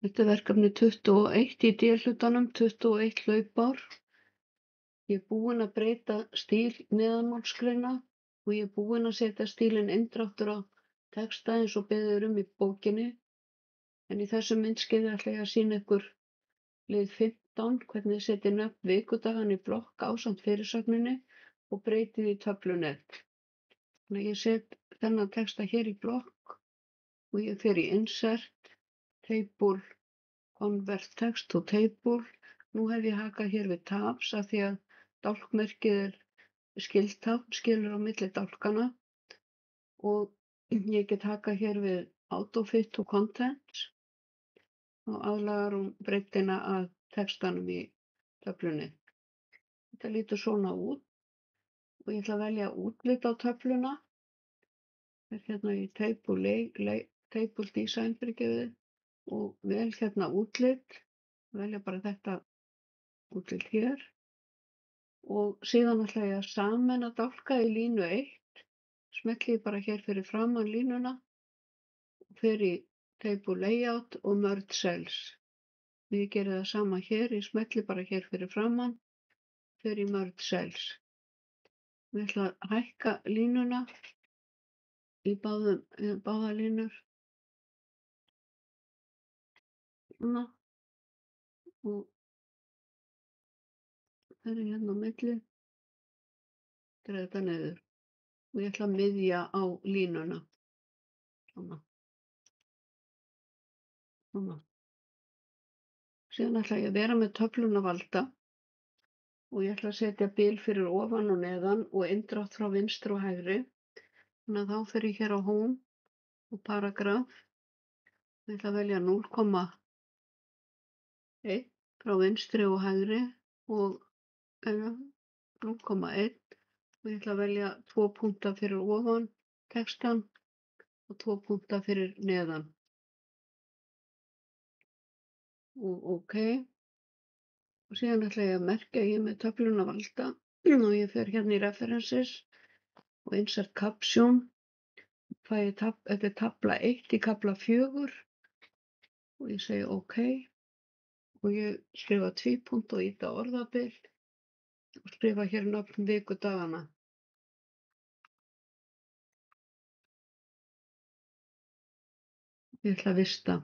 Þetta er verkefni 21 í D-hlutanum, 21 hlaupár. Ég er búin að breyta stíl neðanmálsgreina og ég er búin að setja stílinn inndráttur á texta eins og beðið er í bókinni. En í þessu myndskeiði ætla ég að sýna ykkur lið 15, hvernig þið setjið nöfn vikudaganna í blokk ásamt fyrirsögninni og breytið í töflunet. Þannig að ég set þennan texta hér í blokk og ég fer í Insert, Table, Convert Text to Table. Nú hef ég hakað hér við tabs af því að dálkmerkið er skiltákn, skilur á milli dálkana og ég get hakað hér við Autofit to Contents og aðlagar hún breiddina að textanum í töflunni. Þetta lítur svona út og ég ætla að velja útlit á töfluna. Er hérna í Table Design fyrirgefið og vel hérna útlit. Velja bara þetta útlit hér og síðan ætla ég að sameina dálka í línu 1. Smelli ég bara hér fyrir framan línuna og fer í Table Layout og Merge Cells. Ég geri það sama hér, ég smelli bara hér fyrir framan, fer í Merge Cells. Ég ætla að hækka línuna í báða línur. Svona. Og fer ég hérna á milli, dreg þetta niður. Og ég ætla að miðja á línuna. Svona. Svona. Síðan ætla ég að vera með töfluna valda og ég ætla að setja bil fyrir ofan og neðan og inndrátt frá vinstri og hægri. Þannig að þá fer ég hér á Home og Paragraph. Ég ætla að velja 0,1 frá vinstri og hægri og 0,1 og ég ætla að velja 2 punkta fyrir ofan textan og 2 punkta fyrir neðan. Og OK. Og síðan ætla ég að merkja ég með töfluna valda og ég fer hérna í References og Insert Caption. Þetta er tafla 1 í kafla 4 og ég segi OK og ég skrifa tvípunkt og ýta orðabil og skrifa hér nöfn vikudagana. Ég ætla að vista.